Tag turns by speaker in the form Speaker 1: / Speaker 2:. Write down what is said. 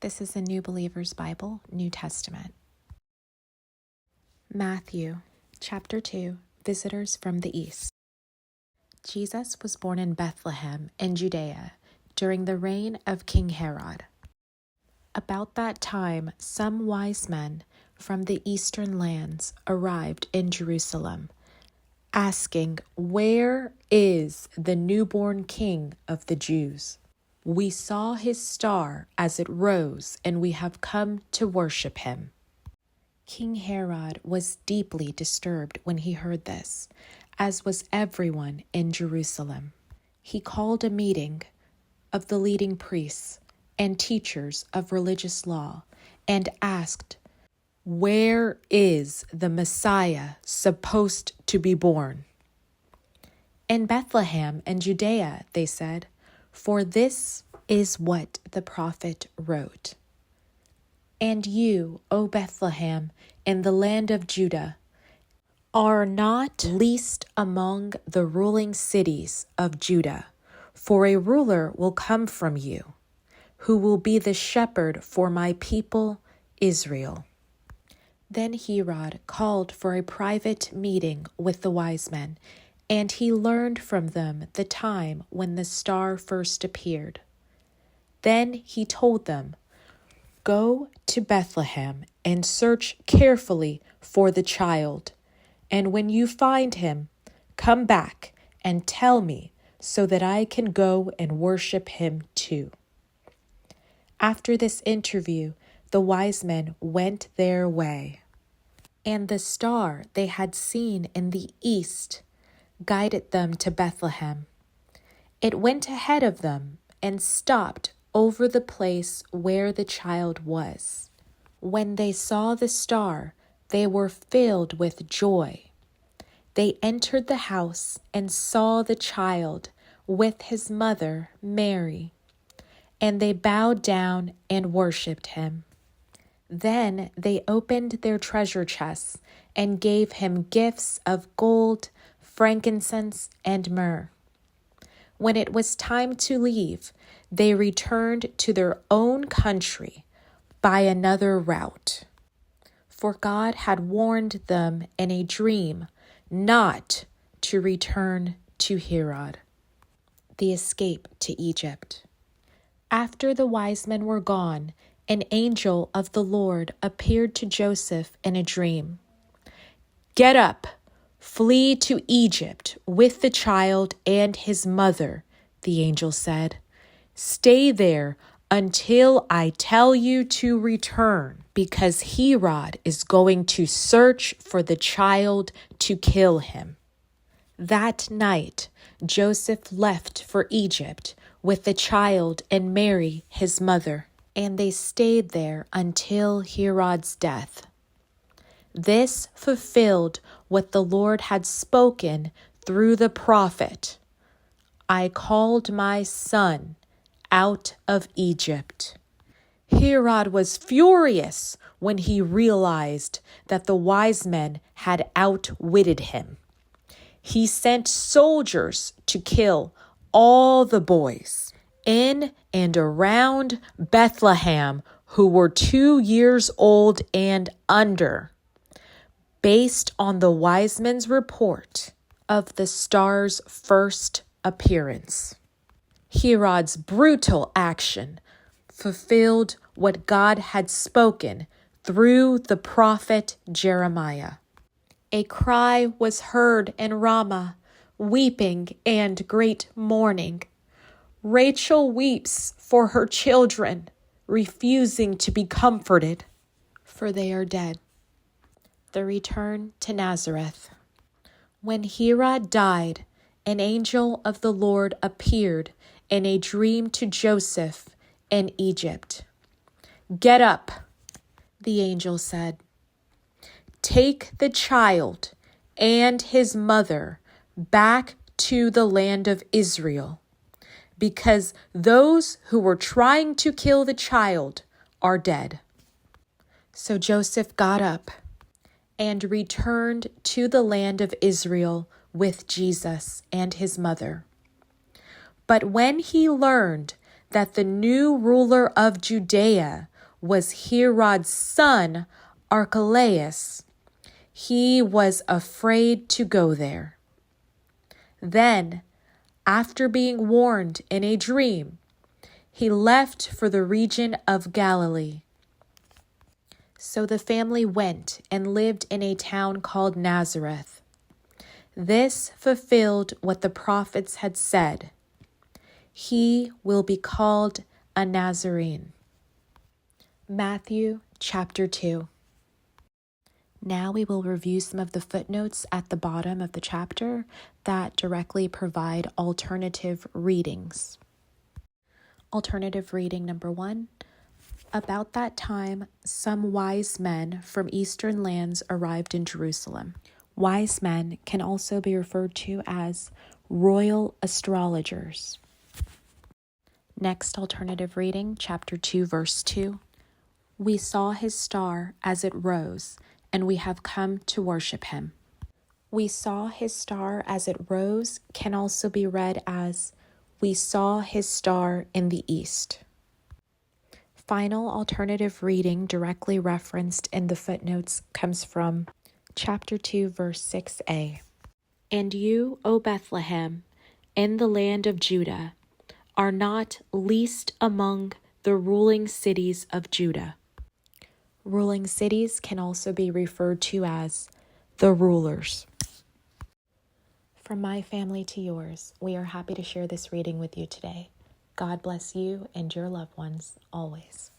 Speaker 1: This is a New Believer's Bible, New Testament. Matthew, chapter 2, Visitors from the East. Jesus was born in Bethlehem in Judea during the reign of King Herod. About that time, some wise men from the eastern lands arrived in Jerusalem, asking, "Where is the newborn King of the Jews? We saw his star as it rose, and we have come to worship him." King Herod was deeply disturbed when he heard this, as was everyone in Jerusalem. He called a meeting of the leading priests and teachers of religious law and asked, "Where is the Messiah supposed to be born?" "In Bethlehem in Judea," they said, "for this is what the prophet wrote. And you, O Bethlehem, in the land of Judah, are not least among the ruling cities of Judah, for a ruler will come from you, who will be the shepherd for my people Israel." Then Herod called for a private meeting with the wise men, and he learned from them the time when the star first appeared. Then he told them, "Go to Bethlehem and search carefully for the child, and when you find him, come back and tell me so that I can go and worship him too." After this interview, the wise men went their way, and the star they had seen in the east guided them to Bethlehem. It went ahead of them and stopped over the place where the child was. When they saw the star, they were filled with joy. They entered the house and saw the child with his mother, Mary, and they bowed down and worshipped him. Then they opened their treasure chests and gave him gifts of gold, frankincense, and myrrh. When it was time to leave, they returned to their own country by another route. For God had warned them in a dream not to return to Herod. The escape to Egypt. After the wise men were gone, an angel of the Lord appeared to Joseph in a dream. "Get up, flee to Egypt with the child and his mother," the angel said. "Stay there until I tell you to return, because Herod is going to search for the child to kill him." That night, Joseph left for Egypt with the child and Mary, his mother, and they stayed there until Herod's death. This fulfilled what the Lord had spoken through the prophet, "I called my son out of Egypt." Herod was furious when he realized that the wise men had outwitted him. He sent soldiers to kill all the boys in and around Bethlehem who were 2 years old and under, based on the wise men's report of the star's first appearance. Herod's brutal action fulfilled what God had spoken through the prophet Jeremiah. A cry was heard in Ramah, weeping and great mourning. Rachel weeps for her children, refusing to be comforted, for they are dead. The return to Nazareth. When Herod died, an angel of the Lord appeared in a dream to Joseph in Egypt. "Get up," the angel said. "Take the child and his mother back to the land of Israel, because those who were trying to kill the child are dead." So Joseph got up and returned to the land of Israel with Jesus and his mother. But when he learned that the new ruler of Judea was Herod's son, Archelaus, he was afraid to go there. Then, after being warned in a dream, he left for the region of Galilee. So the family went and lived in a town called Nazareth. This fulfilled what the prophets had said. He will be called a Nazarene. Matthew chapter 2. Now we will review some of the footnotes at the bottom of the chapter that directly provide alternative readings. Alternative reading number 1. About that time, some wise men from eastern lands arrived in Jerusalem. Wise men can also be referred to as royal astrologers. Next alternative reading, chapter 2, verse 2. We saw his star as it rose, and we have come to worship him. We saw his star as it rose can also be read as we saw his star in the east. Final alternative reading directly referenced in the footnotes comes from chapter 2, verse 6a. And you, O Bethlehem, in the land of Judah, are not least among the ruling cities of Judah. Ruling cities can also be referred to as the rulers. From my family to yours, we are happy to share this reading with you today. God bless you and your loved ones always.